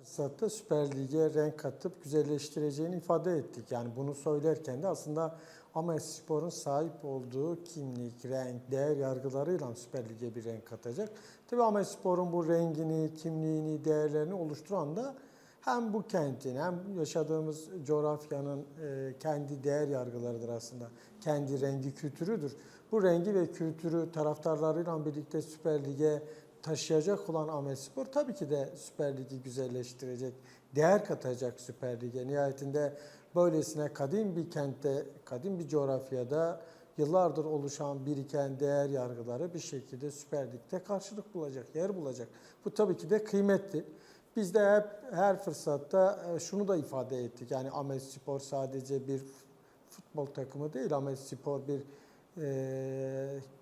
fırsatta Süper Lig'e renk katıp güzelleştireceğini ifade ettik. Yani bunu söylerken de aslında Amespor'un sahip olduğu kimlik, renk, değer yargılarıyla Süper Lig'e bir renk katacak. Tabii Amespor'un bu rengini, kimliğini, değerlerini oluşturan da hem bu kentin hem yaşadığımız coğrafyanın kendi değer yargılarıdır aslında. Kendi rengi, kültürüdür. Bu rengi ve kültürü taraftarlarıyla birlikte Süper Lig'e taşıyacak olan Ahmetspor tabii ki de Süper Lig'i güzelleştirecek, değer katacak Süper Lig'e. Nihayetinde böylesine kadim bir kentte, kadim bir coğrafyada yıllardır oluşan biriken değer yargıları bir şekilde Süper Lig'de karşılık bulacak, yer bulacak. Bu tabii ki de kıymetli. Biz de hep her fırsatta şunu da ifade ettik. Yani Ahmetspor sadece bir futbol takımı değil, Ahmetspor bir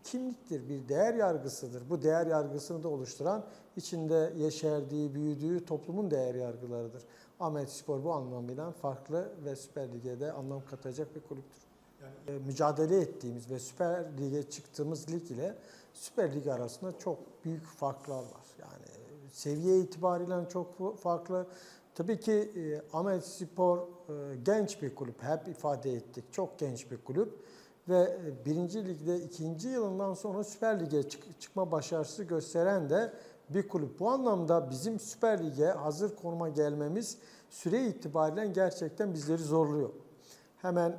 kimliktir, bir değer yargısıdır. Bu değer yargısını da oluşturan içinde yeşerdiği, büyüdüğü toplumun değer yargılarıdır. Ahmetspor bu anlamıyla farklı ve Süper Lig'e de anlam katacak bir kulüptür. Yani, mücadele ettiğimiz ve Süper Lig'e çıktığımız lig ile Süper Lig arasında çok büyük farklar var. Yani seviye itibariyle çok farklı. Tabii ki Ahmetspor genç bir kulüp, hep ifade ettik. Çok genç bir kulüp ve 1. Lig'de 2. yılından sonra Süper Lig'e çıkma başarısı gösteren de bir kulüp. Bu anlamda bizim Süper Lig'e hazır konuma gelmemiz süre itibariyle gerçekten bizleri zorluyor. Hemen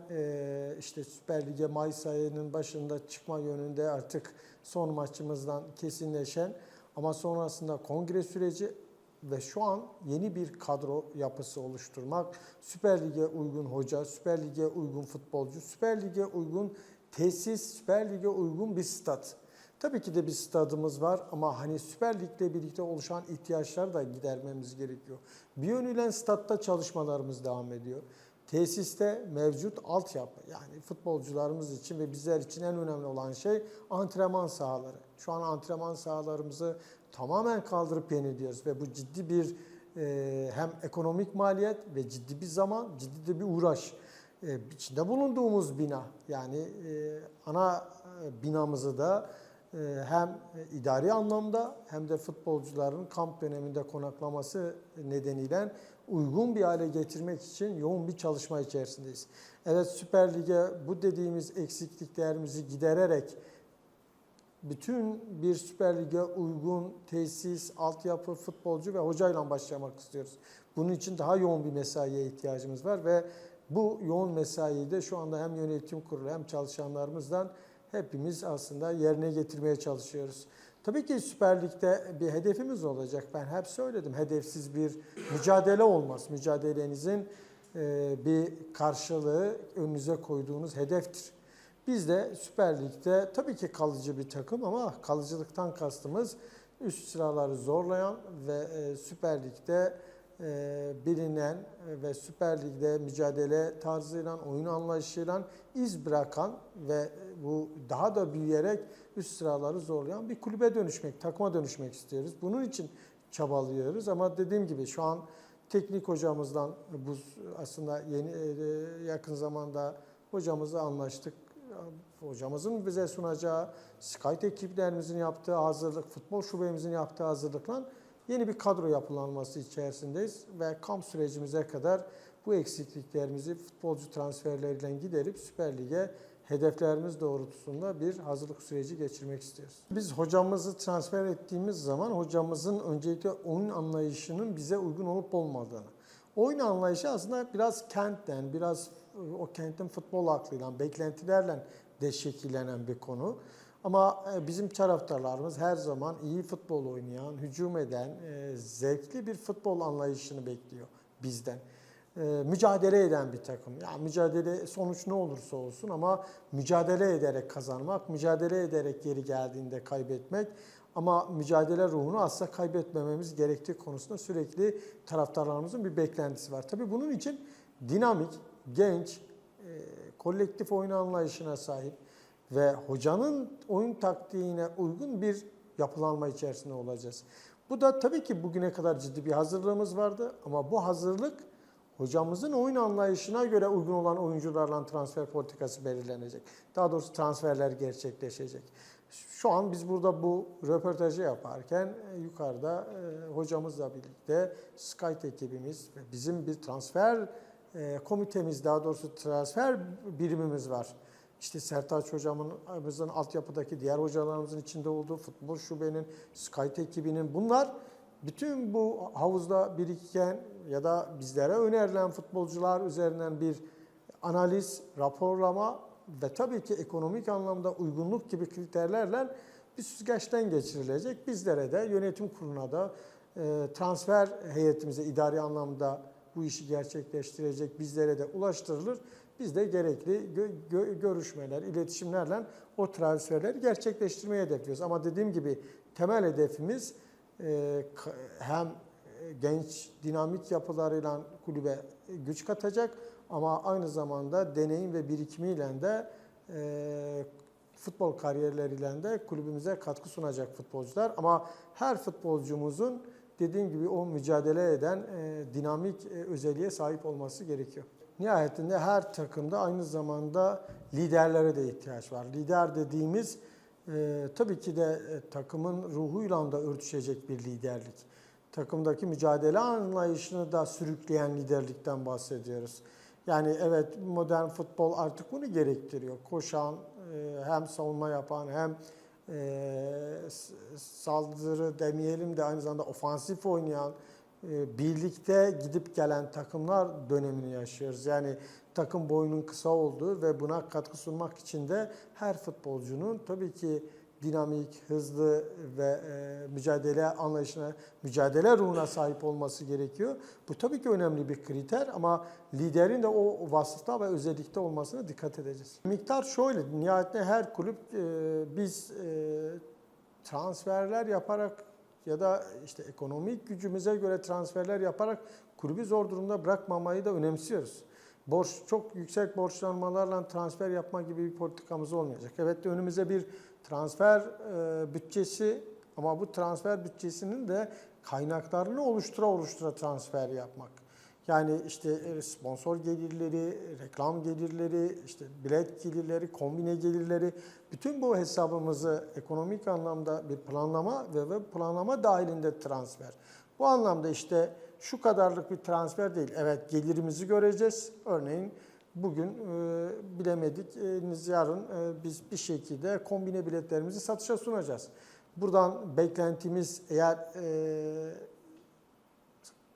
işte Süper Lig'e Mayıs ayının başında çıkma yönünde artık son maçımızdan kesinleşen ama sonrasında kongre süreci ve şu an yeni bir kadro yapısı oluşturmak, Süper Lig'e uygun hoca, Süper Lig'e uygun futbolcu, Süper Lig'e uygun tesis, Süper Lig'e uygun bir stat. Tabii ki de bir stadımız var ama hani Süper Lig'le birlikte oluşan ihtiyaçları da gidermemiz gerekiyor. Bir yönüyle statta çalışmalarımız devam ediyor. Tesiste mevcut altyapı, yani futbolcularımız için ve bizler için en önemli olan şey antrenman sahaları. Şu an antrenman sahalarımızı tamamen kaldırıp yeniliyoruz ve bu ciddi bir hem ekonomik maliyet ve ciddi bir zaman, ciddi de bir uğraş. İçinde bulunduğumuz bina, yani ana binamızı da hem idari anlamda hem de futbolcuların kamp döneminde konaklaması nedeniyle uygun bir hale getirmek için yoğun bir çalışma içerisindeyiz. Evet, Süper Lig'e bu dediğimiz eksikliklerimizi gidererek bütün bir Süper Lig'e uygun tesis, altyapı, futbolcu ve hocayla başlamak istiyoruz. Bunun için daha yoğun bir mesaiye ihtiyacımız var ve bu yoğun mesaiyi de şu anda hem yönetim kurulu hem çalışanlarımızdan hepimiz aslında yerine getirmeye çalışıyoruz. Tabii ki Süper Lig'de bir hedefimiz olacak. Ben hep söyledim, hedefsiz bir mücadele olmaz. Mücadelenizin bir karşılığı önünüze koyduğunuz hedeftir. Biz de Süper Lig'de tabii ki kalıcı bir takım ama kalıcılıktan kastımız üst sıraları zorlayan ve Süper Lig'de bilinen ve Süper Lig'de mücadele tarzıyla, oyun anlayışıyla iz bırakan ve bu daha da büyüyerek üst sıraları zorlayan bir kulübe dönüşmek, takıma dönüşmek istiyoruz. Bunun için çabalıyoruz ama dediğim gibi şu an teknik hocamızdan bu aslında yakın zamanda hocamızla anlaştık. Hocamızın bize sunacağı, Skype ekiplerimizin yaptığı hazırlık, futbol şubemizin yaptığı hazırlıkla yeni bir kadro yapılanması içerisindeyiz ve kamp sürecimize kadar bu eksikliklerimizi futbolcu transferleriyle giderip Süper Lig'e hedeflerimiz doğrultusunda bir hazırlık süreci geçirmek istiyoruz. Biz hocamızı transfer ettiğimiz zaman hocamızın öncelikle oyun anlayışının bize uygun olup olmadığını. Oyun anlayışı aslında biraz kentten, biraz o kentin futbol aklıyla, beklentilerle de şekillenen bir konu. Ama bizim taraftarlarımız her zaman iyi futbol oynayan, hücum eden, zevkli bir futbol anlayışını bekliyor bizden. Mücadele eden bir takım. Yani mücadele sonuç ne olursa olsun ama mücadele ederek kazanmak, mücadele ederek geri geldiğinde kaybetmek ama mücadele ruhunu asla kaybetmememiz gerektiği konusunda sürekli taraftarlarımızın bir beklentisi var. Tabii bunun için dinamik, genç, kolektif oyun anlayışına sahip ve hocanın oyun taktiğine uygun bir yapılanma içerisinde olacağız. Bu da tabii ki bugüne kadar ciddi bir hazırlığımız vardı ama bu hazırlık hocamızın oyun anlayışına göre uygun olan oyuncularla transfer politikası belirlenecek. Daha doğrusu transferler gerçekleşecek. Şu an biz burada bu röportajı yaparken yukarıda hocamızla birlikte Skype ekibimiz ve bizim bir transfer komitemiz, daha doğrusu transfer birimimiz var. İşte Sertaç hocamızın altyapıdaki diğer hocalarımızın içinde olduğu futbol şubenin, Skype ekibinin, bunlar bütün bu havuzda biriken ya da bizlere önerilen futbolcular üzerinden bir analiz, raporlama ve tabii ki ekonomik anlamda uygunluk gibi kriterlerle bir süzgeçten geçirilecek. Bizlere de, yönetim kuruluna da, transfer heyetimize idari anlamda bu işi gerçekleştirecek bizlere de ulaştırılır. Biz de gerekli görüşmeler, iletişimlerle o transferleri gerçekleştirmeyi hedefliyoruz. Ama dediğim gibi temel hedefimiz hem genç, dinamik yapılarıyla kulübe güç katacak ama aynı zamanda deneyim ve birikimiyle de futbol kariyerleriyle de kulübümüze katkı sunacak futbolcular. Ama her futbolcumuzun dediğim gibi o mücadele eden dinamik özelliğe sahip olması gerekiyor. Nihayetinde her takımda aynı zamanda liderlere de ihtiyaç var. Lider dediğimiz tabii ki de takımın ruhuyla da örtüşecek bir liderlik. Takımdaki mücadele anlayışını da sürükleyen liderlikten bahsediyoruz. Yani evet, modern futbol artık bunu gerektiriyor. Koşan, hem savunma yapan hem saldırı demeyelim de aynı zamanda ofansif oynayan, birlikte gidip gelen takımlar dönemini yaşıyoruz. Yani takım boyunun kısa olduğu ve buna katkı sunmak için de her futbolcunun tabii ki dinamik, hızlı ve mücadele anlayışına, mücadele ruhuna sahip olması gerekiyor. Bu tabii ki önemli bir kriter ama liderin de o vasıfta ve özellikte olmasına dikkat edeceğiz. Miktar şöyle, nihayetinde her kulüp biz transferler yaparak ya da işte ekonomik gücümüze göre transferler yaparak kulübü zor durumda bırakmamayı da önemsiyoruz. Çok yüksek borçlanmalarla transfer yapma gibi bir politikamız olmayacak. Evet, önümüze bir transfer bütçesi ama bu transfer bütçesinin de kaynaklarını oluştura transfer yapmak. Yani işte sponsor gelirleri, reklam gelirleri, işte bilet gelirleri, kombine gelirleri, bütün bu hesabımızı ekonomik anlamda bir planlama ve planlama dahilinde transfer. Bu anlamda işte şu kadarlık bir transfer değil. Evet, gelirimizi göreceğiz. Örneğin bugün bilemedik, yarın biz bir şekilde kombine biletlerimizi satışa sunacağız. Buradan beklentimiz eğer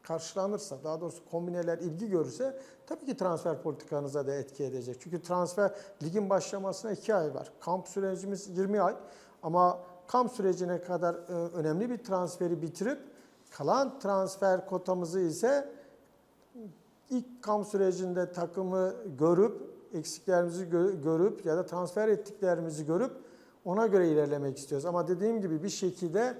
karşılanırsa, daha doğrusu kombineler ilgi görürse tabii ki transfer politikanıza da etki edecek. Çünkü transfer, ligin başlamasına 2 ay var. Kamp sürecimiz 20 ay ama kamp sürecine kadar önemli bir transferi bitirip kalan transfer kotamızı ise ilk kamp sürecinde takımı görüp, eksiklerimizi görüp ya da transfer ettiklerimizi görüp ona göre ilerlemek istiyoruz. Ama dediğim gibi bir şekilde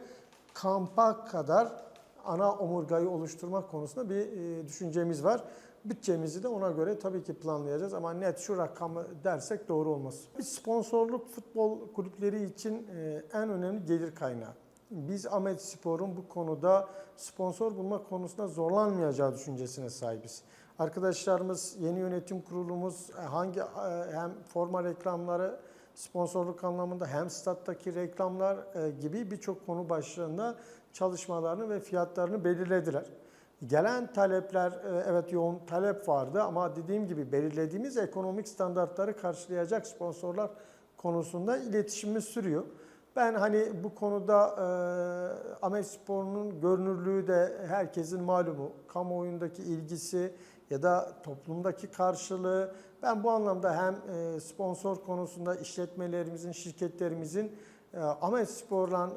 kampa kadar ana omurgayı oluşturmak konusunda bir düşüncemiz var. Bütçemizi de ona göre tabii ki planlayacağız ama net şu rakamı dersek doğru olmaz. Sponsorluk futbol kulüpleri için en önemli gelir kaynağı. Biz Ahmetspor'un bu konuda sponsor bulma konusunda zorlanmayacağı düşüncesine sahibiz. Arkadaşlarımız, yeni yönetim kurulumuz hem forma reklamları, sponsorluk anlamında hem stat'taki reklamlar gibi birçok konu başlığında çalışmalarını ve fiyatlarını belirlediler. Gelen talepler, evet yoğun talep vardı ama dediğim gibi belirlediğimiz ekonomik standartları karşılayacak sponsorlar konusunda iletişimimiz sürüyor. Ben hani bu konuda Ahmetspor'un görünürlüğü de herkesin malumu, kamuoyundaki ilgisi ya da toplumdaki karşılığı. Ben bu anlamda hem sponsor konusunda işletmelerimizin, şirketlerimizin Ahmetspor'la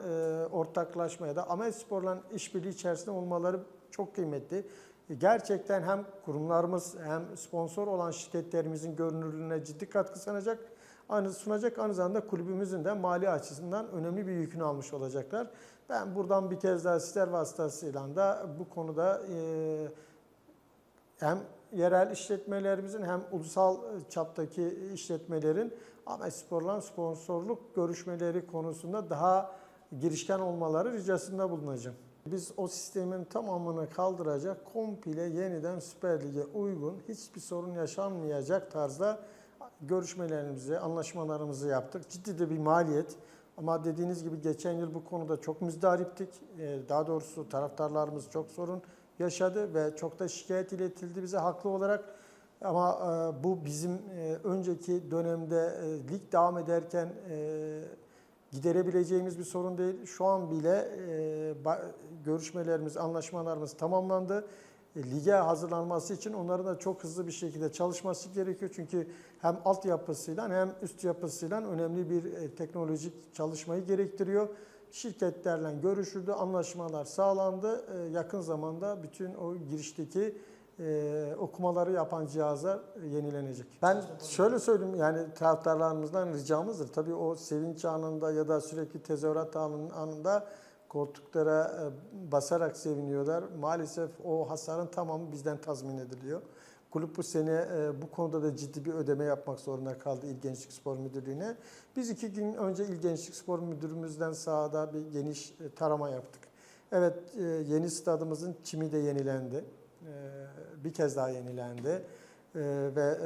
ortaklaşma ya da Ahmetspor'la işbirliği içerisinde olmaları çok kıymetli. Gerçekten hem kurumlarımız hem sponsor olan şirketlerimizin görünürlüğüne ciddi katkı sunacak. Aynı zamanda kulübümüzün de mali açısından önemli bir yükünü almış olacaklar. Ben buradan bir kez daha sizler vasıtasıyla da bu konuda hem yerel işletmelerimizin hem ulusal çaptaki işletmelerin Ahmetspor'la sponsorluk görüşmeleri konusunda daha girişken olmaları ricasında bulunacağım. Biz o sistemin tamamını kaldıracak, komple yeniden Süper Lig'e uygun, hiçbir sorun yaşanmayacak tarzda görüşmelerimizi, anlaşmalarımızı yaptık. Ciddi de bir maliyet. Ama dediğiniz gibi geçen yıl bu konuda çok müzdariptik. Daha doğrusu taraftarlarımız çok sorun yaşadı ve çok da şikayet iletildi bize haklı olarak. Ama bu bizim önceki dönemde lig devam ederken giderebileceğimiz bir sorun değil. Şu an bile görüşmelerimiz, anlaşmalarımız tamamlandı. Lige hazırlanması için onların da çok hızlı bir şekilde çalışması gerekiyor. Çünkü hem altyapısıyla hem üst yapısıyla önemli bir teknolojik çalışmayı gerektiriyor. Şirketlerle görüşüldü, anlaşmalar sağlandı. Yakın zamanda bütün o girişteki okumaları yapan cihazlar yenilenecek. Ben şöyle söyleyeyim, yani taraftarlarımızdan ricamızdır. Tabii o sevinç anında ya da sürekli tezahürat anında koltuklara basarak seviniyorlar. Maalesef o hasarın tamamı bizden tazmin ediliyor. Kulüp bu sene bu konuda da ciddi bir ödeme yapmak zorunda kaldı İl Gençlik Spor Müdürlüğü'ne. Biz 2 gün önce İl Gençlik Spor Müdürümüzden sahada bir geniş tarama yaptık. Evet, yeni stadımızın çimi de yenilendi. Bir kez daha yenilendi. Ve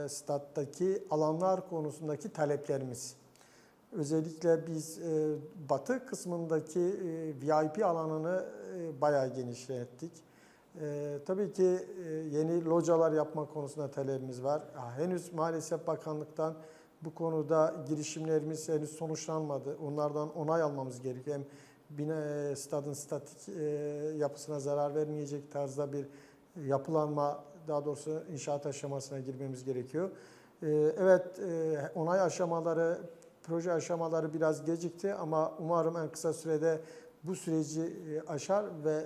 staddaki alanlar konusundaki taleplerimiz. Özellikle biz batı kısmındaki VIP alanını bayağı genişlettik. Tabii ki yeni localar yapma konusunda talebimiz var. Henüz maalesef bakanlıktan bu konuda girişimlerimiz henüz sonuçlanmadı. Onlardan onay almamız gerekiyor. Hem stadın statik yapısına zarar vermeyecek tarzda bir yapılanma, daha doğrusu inşaat aşamasına girmemiz gerekiyor. Evet, onay aşamaları, proje aşamaları biraz gecikti ama umarım en kısa sürede bu süreci aşar ve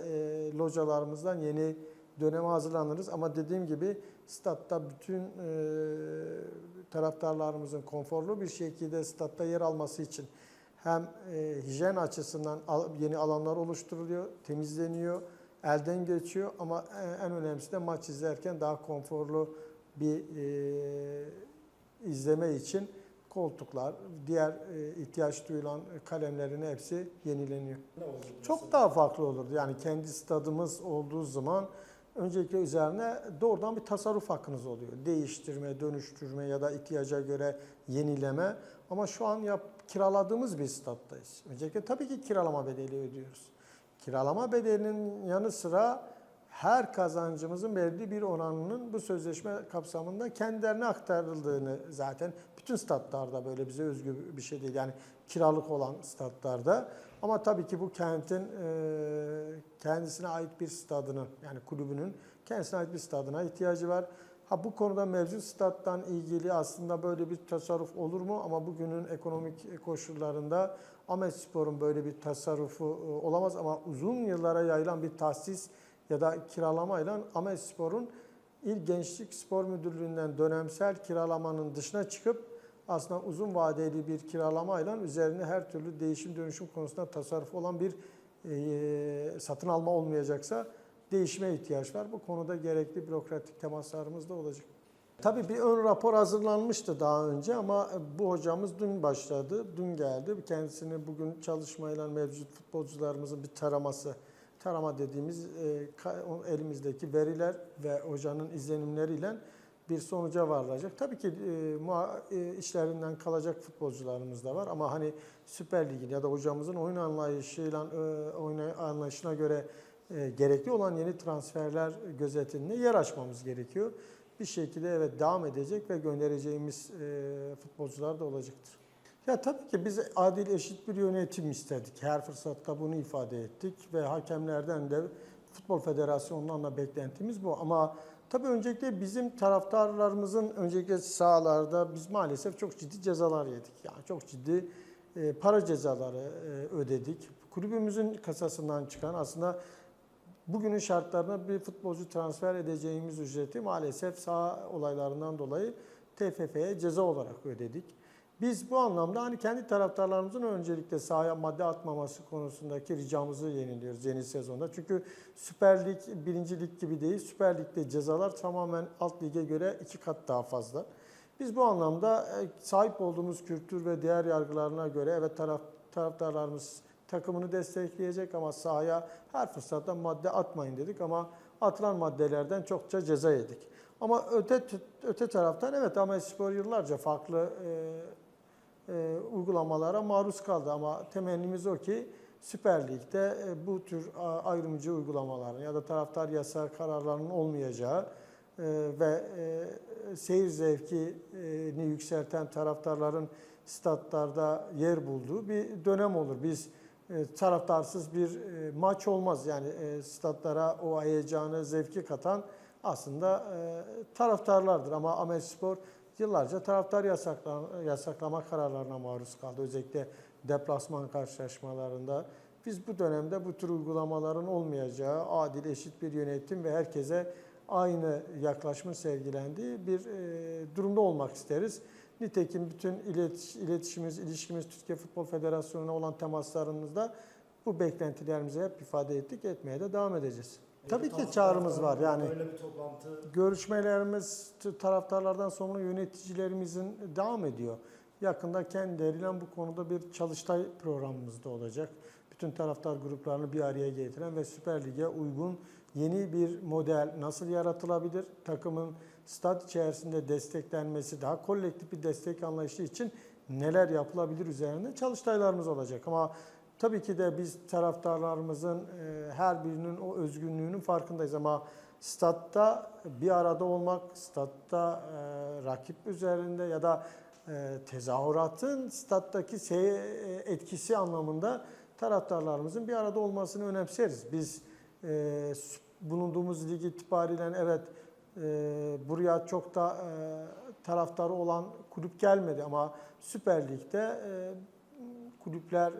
localarımızdan yeni döneme hazırlanırız. Ama dediğim gibi statta bütün taraftarlarımızın konforlu bir şekilde statta yer alması için hem hijyen açısından yeni alanlar oluşturuluyor, temizleniyor, elden geçiyor ama en önemlisi de maç izlerken daha konforlu bir izleme için koltuklar, diğer ihtiyaç duyulan kalemlerin hepsi yenileniyor. Çok daha farklı olurdu. Yani kendi stadımız olduğu zaman öncelikle üzerine doğrudan bir tasarruf hakkınız oluyor. Değiştirme, dönüştürme ya da ihtiyaca göre yenileme. Ama şu an kiraladığımız bir staddayız. Öncelikle tabii ki kiralama bedeli ödüyoruz. Kiralama bedelinin yanı sıra her kazancımızın belirli bir oranının bu sözleşme kapsamında kendilerine aktarıldığını zaten bütün statlarda böyle bize özgü bir şey değil. Yani kiralık olan statlarda. Ama tabii ki bu kentin kendisine ait bir stadının, yani kulübünün kendisine ait bir stadına ihtiyacı var. Bu konuda mevcut stat'tan ilgili aslında böyle bir tasarruf olur mu? Ama bugünün ekonomik koşullarında Ahmetspor'un böyle bir tasarrufu olamaz. Ama uzun yıllara yayılan bir tahsis ya da kiralamayla Ahmetspor'un İl Gençlik Spor Müdürlüğü'nden dönemsel kiralamanın dışına çıkıp aslında uzun vadeli bir kiralamayla üzerine her türlü değişim dönüşüm konusunda tasarruf olan bir satın alma olmayacaksa değişime ihtiyaç var. Bu konuda gerekli bürokratik temaslarımız da olacak. Tabii bir ön rapor hazırlanmıştı daha önce ama bu hocamız dün başladı, dün geldi. Kendisini bugün çalışmayla mevcut futbolcularımızın bir tarama dediğimiz elimizdeki veriler ve hocanın izlenimleriyle bir sonuca varılacak. Tabii ki işlerinden kalacak futbolcularımız da var ama hani Süper Lig'in ya da hocamızın oyun anlayışıyla oyun anlayışına göre gerekli olan yeni transferler gözetimine yer açmamız gerekiyor. Bir şekilde evet devam edecek ve göndereceğimiz futbolcular da olacaktır. Ya tabii ki biz adil, eşit bir yönetim istedik. Her fırsatta bunu ifade ettik ve hakemlerden de Futbol Federasyonu'ndan da beklentimiz bu. Ama tabii öncelikle bizim taraftarlarımızın öncelikle sahalarda biz maalesef çok ciddi cezalar yedik. Yani çok ciddi para cezaları ödedik. Kulübümüzün kasasından çıkan aslında bugünün şartlarına bir futbolcu transfer edeceğimiz ücreti maalesef saha olaylarından dolayı TFF'ye ceza olarak ödedik. Biz bu anlamda hani kendi taraftarlarımızın öncelikle sahaya madde atmaması konusundaki ricamızı yeniliyoruz yeni sezonda. Çünkü Süper Lig, 1. Lig gibi değil. Süper Lig'de cezalar tamamen alt lige göre 2 kat daha fazla. Biz bu anlamda sahip olduğumuz kültür ve değer yargılarına göre evet taraftarlarımız takımını destekleyecek ama sahaya her fırsatta madde atmayın dedik ama atılan maddelerden çokça ceza yedik. Ama öte taraftan evet Ahmetspor yıllarca farklı uygulamalara maruz kaldı. Ama temennimiz o ki Süper Lig'de bu tür ayrımcı uygulamaların ya da taraftar yasağı kararlarının olmayacağı ve seyir zevkini yükselten taraftarların statlarda yer bulduğu bir dönem olur. Biz taraftarsız bir maç olmaz. Yani statlara o heyecanı, zevki katan aslında taraftarlardır. Ama Ahmetspor yıllarca taraftar yasaklama kararlarına maruz kaldı. Özellikle deplasman karşılaşmalarında. Biz bu dönemde bu tür uygulamaların olmayacağı, adil, eşit bir yönetim ve herkese aynı yaklaşımın sergilendiği bir durumda olmak isteriz. Nitekim bütün iletişimimiz, ilişkimiz Türkiye Futbol Federasyonu'na olan temaslarımızda bu beklentilerimizi hep ifade ettik, etmeye de devam edeceğiz. Tabii ki çağrımız var. Yani böyle bir toplantı. Görüşmelerimiz taraftarlardan sonra yöneticilerimizin devam ediyor. Yakında kendileriyle bu konuda bir çalıştay programımız da olacak. Bütün taraftar gruplarını bir araya getiren ve Süper Lig'e uygun yeni bir model nasıl yaratılabilir? Takımın stat içerisinde desteklenmesi, daha kolektif bir destek anlayışı için neler yapılabilir üzerinde çalıştaylarımız olacak. Ama tabii ki de biz taraftarlarımızın her birinin o özgünlüğünün farkındayız. Ama statta bir arada olmak, statta rakip üzerinde ya da tezahüratın stat'taki etkisi anlamında taraftarlarımızın bir arada olmasını önemseriz. Biz bulunduğumuz lig itibariyle evet buraya çok da taraftarı olan kulüp gelmedi ama Süper Lig'de kulüpler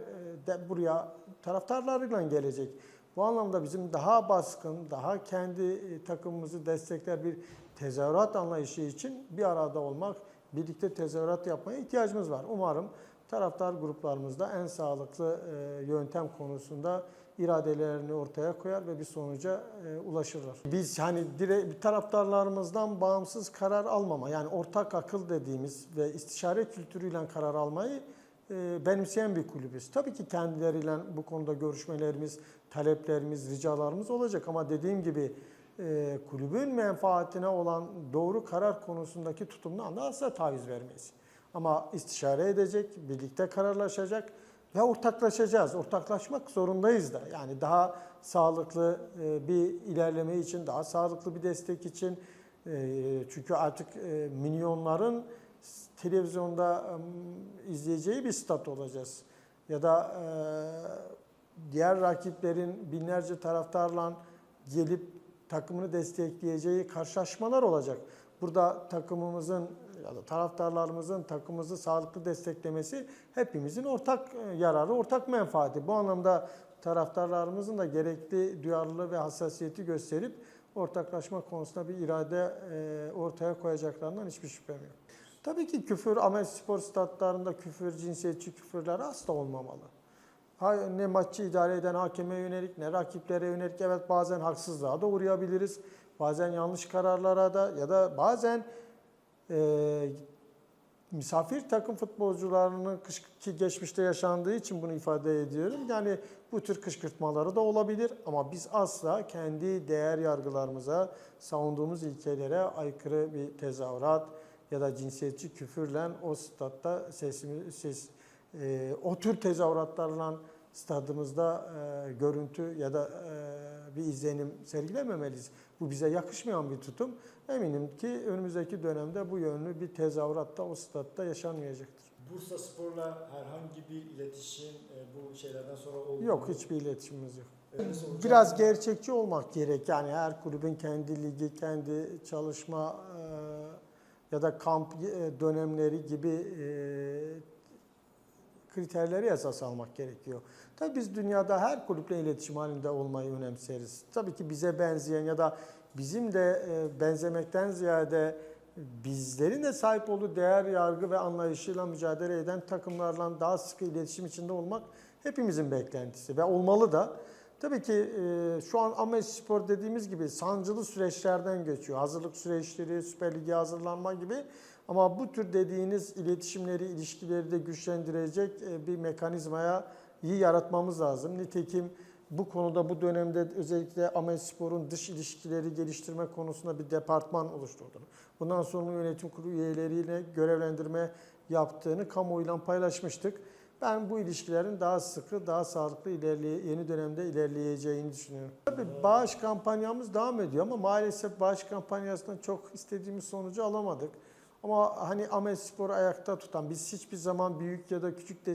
de buraya taraftarlarıyla gelecek. Bu anlamda bizim daha baskın, daha kendi takımımızı destekler bir tezahürat anlayışı için bir arada olmak, birlikte tezahürat yapmaya ihtiyacımız var. Umarım taraftar gruplarımızda en sağlıklı yöntem konusunda iradelerini ortaya koyar ve bir sonuca ulaşırlar. Biz hani taraftarlarımızdan bağımsız karar almama, yani ortak akıl dediğimiz ve istişare kültürüyle karar almayı benimseyen bir kulübüz. Tabii ki kendileriyle bu konuda görüşmelerimiz, taleplerimiz, ricalarımız olacak ama dediğim gibi kulübün menfaatine olan doğru karar konusundaki tutumdan da asla taviz vermeyiz. Ama istişare edecek, birlikte kararlaşacak ve ortaklaşacağız. Ortaklaşmak zorundayız da. Yani daha sağlıklı bir ilerleme için, daha sağlıklı bir destek için. Çünkü artık milyonların televizyonda izleyeceği bir stat olacağız. Ya da diğer rakiplerin binlerce taraftarla gelip takımını destekleyeceği karşılaşmalar olacak. Burada takımımızın ya da taraftarlarımızın takımımızı sağlıklı desteklemesi hepimizin ortak yararı, ortak menfaati. Bu anlamda taraftarlarımızın da gerekli duyarlılığı ve hassasiyeti gösterip ortaklaşma konusunda bir irade ortaya koyacaklarından hiçbir şüphem yok. Tabii ki küfür, Ahmetspor statlarında küfür, cinsiyetçi küfürler asla olmamalı. Ne maçı idare eden hakeme yönelik ne rakiplere yönelik, evet bazen haksızlığa da uğrayabiliriz. Bazen yanlış kararlara da ya da bazen misafir takım futbolcularının ki geçmişte yaşandığı için bunu ifade ediyorum. Yani bu tür kışkırtmaları da olabilir ama biz asla kendi değer yargılarımıza, savunduğumuz ilkelere aykırı bir tezahürat ya da cinsiyetçi küfürle o statta o tür tezahüratlarla stadımızda görüntü ya da bir izlenim sergilememeliyiz. Bu bize yakışmayan bir tutum. Eminim ki önümüzdeki dönemde bu yönlü bir tezahürat da o statta yaşanmayacaktır. Bursaspor'la herhangi bir iletişim bu şeylerden sonra oldu Yok, mu? hiçbir iletişimimiz yok. Biraz gerçekçi olmak gerek. Yani her kulübün kendi ligi, kendi çalışma ya da kamp dönemleri gibi kriterleri esas almak gerekiyor. Tabii biz dünyada her kulüple iletişim halinde olmayı önemseriz. Tabii ki bize benzeyen ya da bizim de benzemekten ziyade bizlerin de sahip olduğu değer, yargı ve anlayışıyla mücadele eden takımlarla daha sıkı iletişim içinde olmak hepimizin beklentisi ve olmalı da. Tabii ki şu an Ahmetspor dediğimiz gibi sancılı süreçlerden geçiyor. Hazırlık süreçleri, Süper Lig'e hazırlanma gibi. Ama bu tür dediğiniz iletişimleri, ilişkileri de güçlendirecek bir mekanizmaya iyi yaratmamız lazım. Nitekim Bu konuda bu dönemde özellikle Ahmetspor'un dış ilişkileri geliştirme konusunda bir departman oluşturduğunu, bundan sonra yönetim kurulu üyeleriyle görevlendirme yaptığını kamuoyuyla paylaşmıştık. Ben bu ilişkilerin daha sıkı, daha sağlıklı yeni dönemde ilerleyeceğini düşünüyorum. Tabii bağış kampanyamız devam ediyor ama maalesef bağış kampanyasından çok istediğimiz sonucu alamadık. Ama hani Ahmetspor'u ayakta tutan, biz hiçbir zaman büyük ya da küçük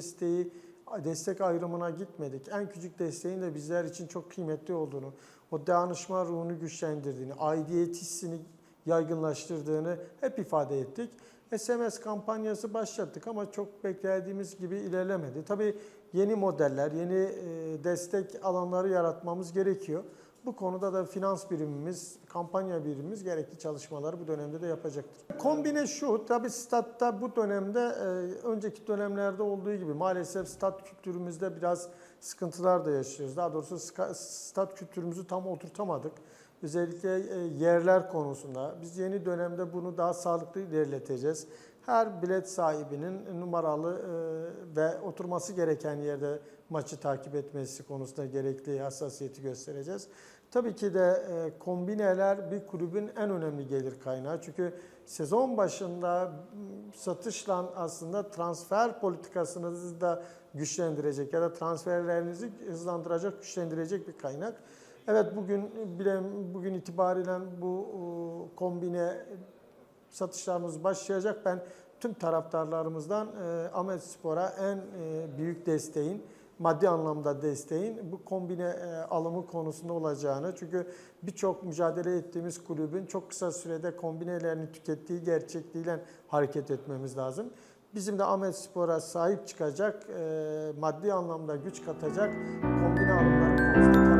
destek ayrımına gitmedik. En küçük desteğin de bizler için çok kıymetli olduğunu, o dayanışma ruhunu güçlendirdiğini, aidiyet hissini yaygınlaştırdığını hep ifade ettik. SMS kampanyası başlattık ama çok beklediğimiz gibi ilerlemedi. Tabii yeni modeller, yeni destek alanları yaratmamız gerekiyor. Bu konuda da finans birimimiz, kampanya birimimiz gerekli çalışmaları bu dönemde de yapacaktır. Kombine şu, tabii statta bu dönemde önceki dönemlerde olduğu gibi maalesef stat kültürümüzde biraz sıkıntılar da yaşıyoruz. Daha doğrusu stat kültürümüzü tam oturtamadık. Özellikle yerler konusunda. Biz yeni dönemde bunu daha sağlıklı ilerleteceğiz. Her bilet sahibinin numaralı ve oturması gereken yerde maçı takip etmesi konusunda gerekli hassasiyeti göstereceğiz. Tabii ki de kombineler bir kulübün en önemli gelir kaynağı. Çünkü sezon başında satışla aslında transfer politikasınızı da güçlendirecek ya da transferlerinizi hızlandıracak, güçlendirecek bir kaynak. Evet, bugün itibariyle bu kombine satışlarımız başlayacak. Ben tüm taraftarlarımızdan Ahmetspor'a en büyük desteğin, maddi anlamda desteğin bu kombine alımı konusunda olacağını. Çünkü birçok mücadele ettiğimiz kulübün çok kısa sürede kombinelerini tükettiği gerçekliğiyle hareket etmemiz lazım. Bizim de Ahmetspor'a sahip çıkacak, maddi anlamda güç katacak kombine alımları konusunda